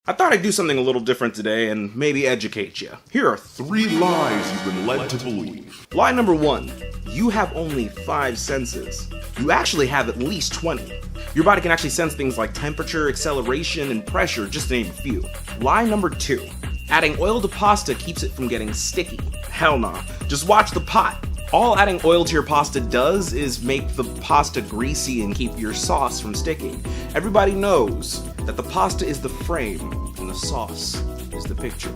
I thought I'd do something a little different today and maybe educate you. Here are 3 lies you've been led to believe. Lie number 1, you have only 5 senses. You actually have at least 20. Your body can actually sense things like temperature, acceleration, and pressure, just to name a few. Lie number 2, adding oil to pasta keeps it from getting sticky. Hell nah, just watch the pot. All adding oil to your pasta does is make the pasta greasy and keep your sauce from sticking. Everybody knows that the pasta is the frame and the sauce is the picture.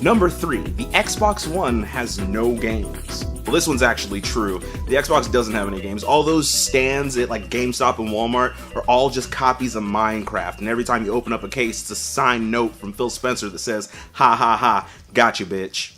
Number 3, the Xbox One has no games. Well, this one's actually true. The Xbox doesn't have any games. All those stands at like GameStop and Walmart are all just copies of Minecraft, and every time you open up a case, it's a signed note from Phil Spencer that says, "Ha ha ha, gotcha, bitch."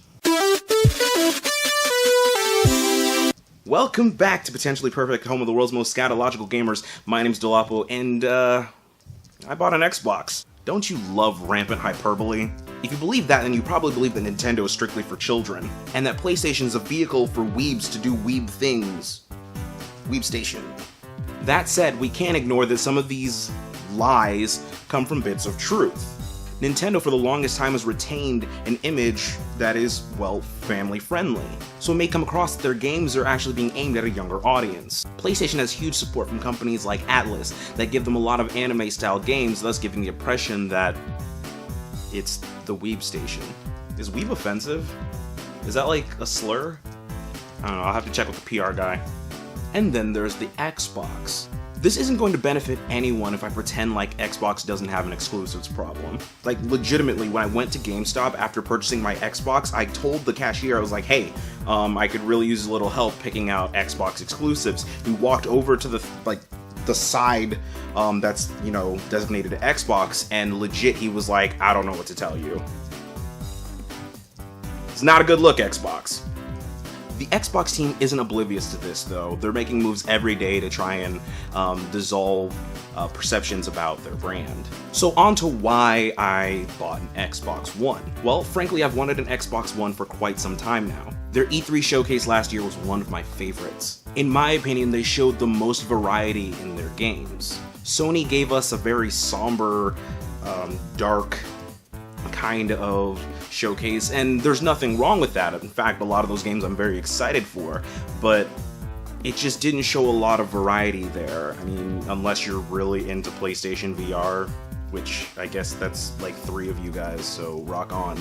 Welcome back to Potentially Perfect, home of the world's most scatological gamers. My name's Dolapo, and I bought an Xbox. Don't you love rampant hyperbole? If you believe that, then you probably believe that Nintendo is strictly for children, and that PlayStation is a vehicle for weebs to do weeb things. Weeb Station. That said, we can't ignore that some of these lies come from bits of truth. Nintendo for the longest time has retained an image that is, well, family friendly. So it may come across that their games are actually being aimed at a younger audience. PlayStation has huge support from companies like Atlas that give them a lot of anime style games, thus giving the impression that it's the Weeb Station. Is weeb offensive? Is that like a slur? I don't know, I'll have to check with the PR guy. And then there's the Xbox. This isn't going to benefit anyone if I pretend like Xbox doesn't have an exclusives problem. Like, legitimately, when I went to GameStop after purchasing my Xbox, I told the cashier, I was like, hey, I could really use a little help picking out Xbox exclusives. He walked over to the side that's, designated to Xbox, and legit, he was like, I don't know what to tell you. It's not a good look, Xbox. The Xbox team isn't oblivious to this, though. They're making moves every day to try and dissolve perceptions about their brand. So on to why I bought an Xbox One. Well, frankly, I've wanted an Xbox One for quite some time now. Their E3 showcase last year was one of my favorites. In my opinion, they showed the most variety in their games. Sony gave us a very somber, dark kind of showcase, and there's nothing wrong with that. In fact, a lot of those games I'm very excited for, but it just didn't show a lot of variety there. I mean, unless you're really into PlayStation VR, which I guess that's like 3 of you guys, so rock on.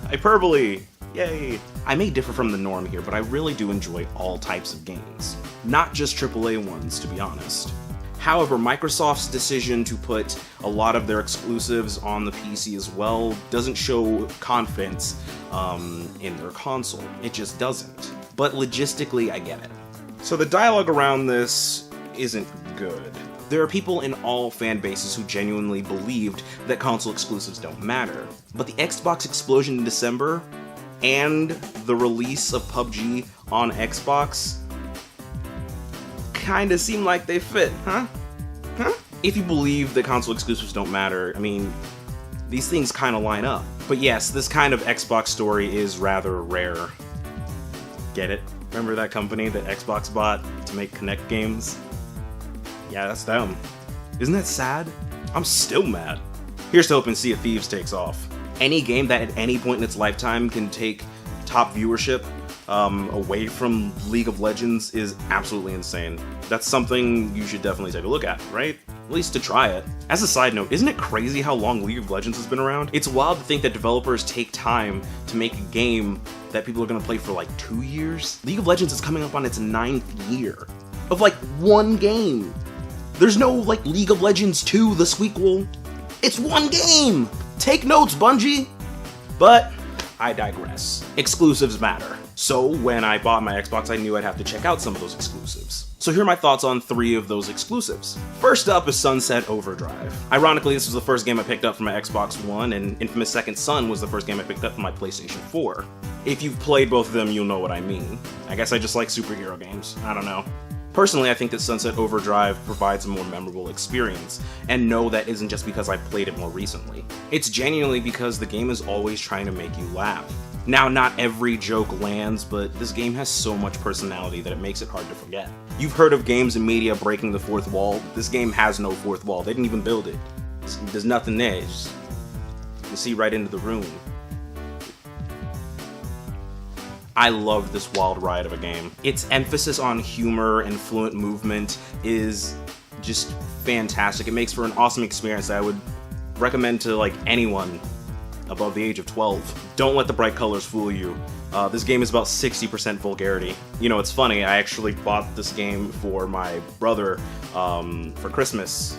Hyperbole! Yay! I may differ from the norm here, but I really do enjoy all types of games. Not just AAA ones, to be honest. However, Microsoft's decision to put a lot of their exclusives on the PC as well doesn't show confidence in their console. It just doesn't. But logistically, I get it. So the dialogue around this isn't good. There are people in all fan bases who genuinely believed that console exclusives don't matter. But the Xbox explosion in December and the release of PUBG on Xbox kinda seem like they fit, huh? If you believe that console exclusives don't matter, I mean, these things kinda line up. But yes, this kind of Xbox story is rather rare. Get it? Remember that company that Xbox bought to make Kinect games? Yeah, that's them. Isn't that sad? I'm still mad. Here's to hoping Sea of Thieves takes off. Any game that at any point in its lifetime can take top viewership away from League of Legends is absolutely insane. That's something you should definitely take a look at, right? At least to try it. As a side note, isn't it crazy how long League of Legends has been around? It's wild to think that developers take time to make a game that people are gonna play for like 2 years. League of Legends is coming up on its 9th year of like one game. There's no like League of Legends 2, the sequel. It's one game! Take notes, Bungie! But I digress. Exclusives matter. So when I bought my Xbox, I knew I'd have to check out some of those exclusives. So here are my thoughts on 3 of those exclusives. First up is Sunset Overdrive. Ironically, this was the first game I picked up for my Xbox One, and Infamous Second Son was the first game I picked up for my PlayStation 4. If you've played both of them, you'll know what I mean. I guess I just like superhero games. I don't know. Personally, I think that Sunset Overdrive provides a more memorable experience, and no, that isn't just because I played it more recently. It's genuinely because the game is always trying to make you laugh. Now, not every joke lands, but this game has so much personality that it makes it hard to forget. You've heard of games and media breaking the fourth wall. This game has no fourth wall. They didn't even build it. There's nothing there. You see right into the room. I love this wild ride of a game. Its emphasis on humor and fluent movement is just fantastic. It makes for an awesome experience that I would recommend to like anyone above the age of 12. Don't let the bright colors fool you. This game is about 60% vulgarity. You know, it's funny, I actually bought this game for my brother for Christmas.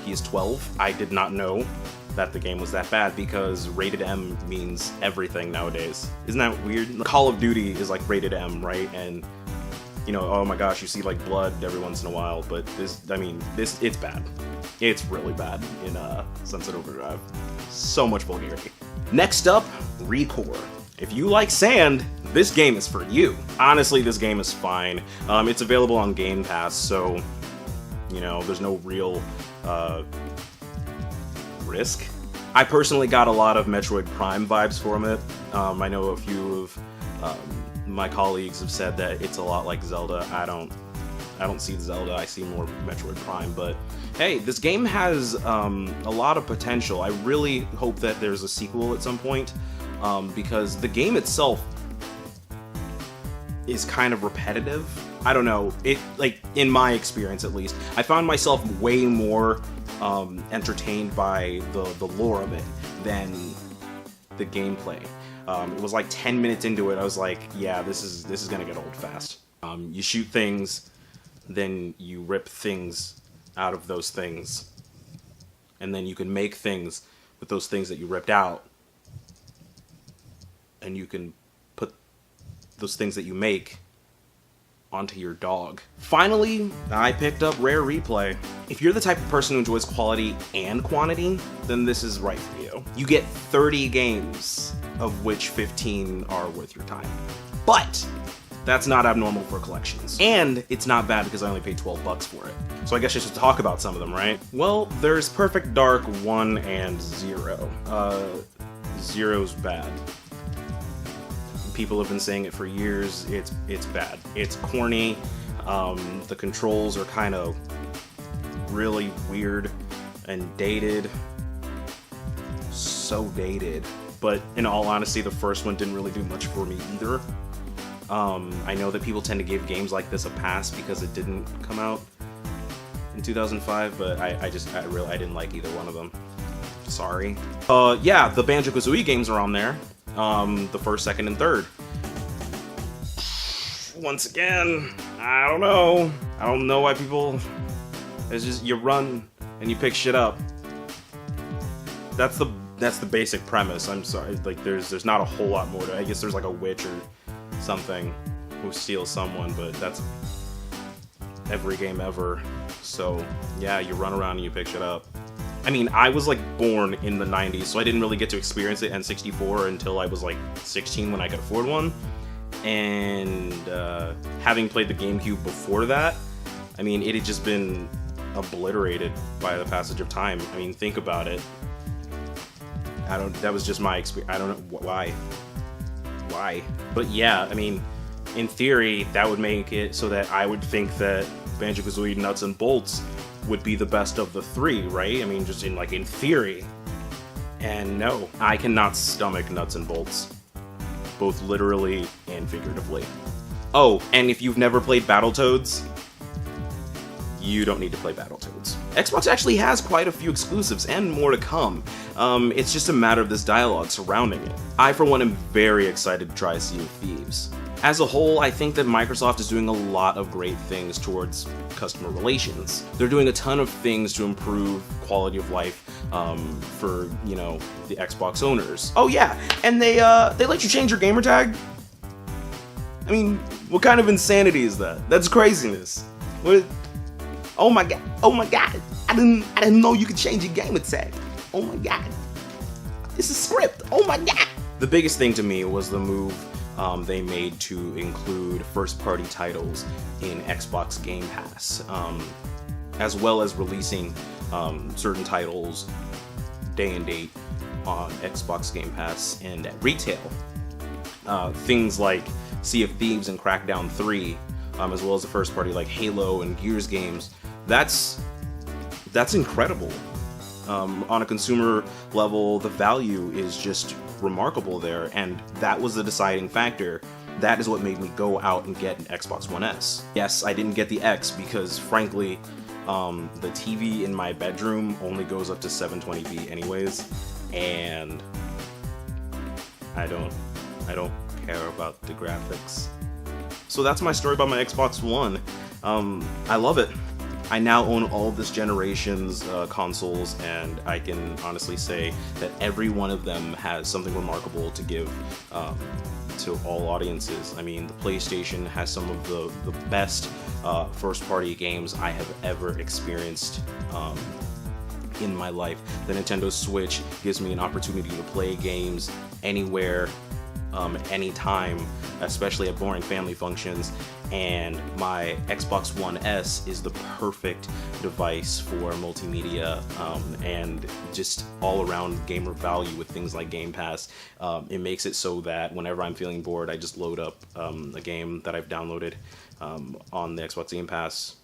He is 12. I did not know that the game was that bad because rated M means everything nowadays. Isn't that weird? Call of Duty is like rated M, right? And you know, oh my gosh, you see like blood every once in a while, but it's bad. It's really bad in Sunset Overdrive. So much vulgarity. Next up, Repour. If you like sand, this game is for you. Honestly, this game is fine. It's available on Game Pass, so you know, there's no real risk. I personally got a lot of Metroid Prime vibes from it. I know a few of my colleagues have said that it's a lot like Zelda. I don't see Zelda, I see more Metroid Prime, but hey, this game has a lot of potential. I really hope that there's a sequel at some point, because the game itself is kind of repetitive. I don't know, like, in my experience at least, I found myself way more entertained by the lore of it than the gameplay. It was like 10 minutes into it, I was like, yeah, this is gonna get old fast. You shoot things, then you rip things out of those things, and then you can make things with those things that you ripped out, and you can put those things that you make onto your dog. Finally, I picked up Rare Replay. If you're the type of person who enjoys quality and quantity, then this is right for you. You get 30 games, of which 15 are worth your time. But that's not abnormal for collections. And it's not bad because I only paid 12 bucks for it. So I guess I should talk about some of them, right? Well, there's Perfect Dark 1 and 0. Zero's bad. People have been saying it for years. It's bad. It's corny. The controls are kind of really weird and dated. So dated. But in all honesty, the first one didn't really do much for me either. I know that people tend to give games like this a pass because it didn't come out in 2005, but I didn't like either one of them. Sorry. Yeah, the Banjo-Kazooie games are on there. The first, second, and third. Once again, I don't know. I don't know why people... It's just, you run and you pick shit up. That's the basic premise. I'm sorry. Like, there's not a whole lot more to it. I guess there's like a witch or something who steals someone, but that's every game ever. So, yeah, you run around and you pick shit up. I mean, I was like born in the 90s, so I didn't really get to experience it in 64 until I was like 16 when I could afford one. And having played the GameCube before that, I mean, it had just been obliterated by the passage of time. I mean, think about it. That was just my experience. I don't know why. But yeah, I mean, in theory, that would make it so that I would think that Banjo-Kazooie Nuts and Bolts would be the best of the three, right? I mean, just in theory. And no, I cannot stomach Nuts and Bolts, both literally and figuratively. Oh, and if you've never played Battletoads, you don't need to play Battletoads. Xbox actually has quite a few exclusives and more to come. It's just a matter of this dialogue surrounding it. I, for one, am very excited to try Sea of Thieves. As a whole, I think that Microsoft is doing a lot of great things towards customer relations. They're doing a ton of things to improve quality of life for, you know, the Xbox owners. Oh yeah, and they let you change your gamer tag? I mean, what kind of insanity is that? That's craziness. What? Oh my god! I didn't know you could change your gamer tag. Oh my god! It's a script. Oh my god! The biggest thing to me was the move they made to include first-party titles in Xbox Game Pass, as well as releasing certain titles day and date on Xbox Game Pass and at retail. Things like Sea of Thieves and Crackdown 3, as well as the first-party like Halo and Gears games. That's incredible. On a consumer level, the value is just remarkable there, and that was the deciding factor. That is what made me go out and get an Xbox One S. Yes, I didn't get the X because, frankly, the TV in my bedroom only goes up to 720p anyways, and I don't care about the graphics. So that's my story about my Xbox One. I love it. I now own all this generation's consoles, and I can honestly say that every one of them has something remarkable to give to all audiences. I mean, the PlayStation has some of the best first-party games I have ever experienced in my life. The Nintendo Switch gives me an opportunity to play games anywhere, anytime, especially at boring family functions, and my Xbox One S is the perfect device for multimedia and just all-around gamer value with things like Game Pass. It makes it so that whenever I'm feeling bored, I just load up a game that I've downloaded on the Xbox Game Pass,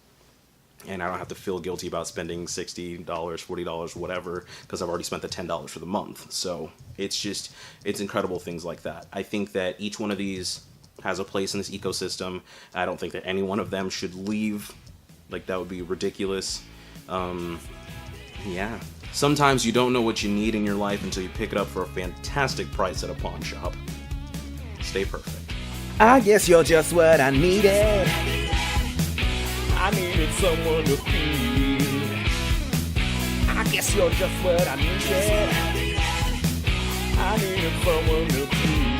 and I don't have to feel guilty about spending $60, $40, whatever, because I've already spent the $10 for the month. So it's incredible things like that. I think that each one of these has a place in this ecosystem. I don't think that any one of them should leave. Like, that would be ridiculous. Yeah. Sometimes you don't know what you need in your life until you pick it up for a fantastic price at a pawn shop. Stay perfect. I guess you're just what I needed. I needed someone to feed. I guess you're just what I needed. I needed someone to feed.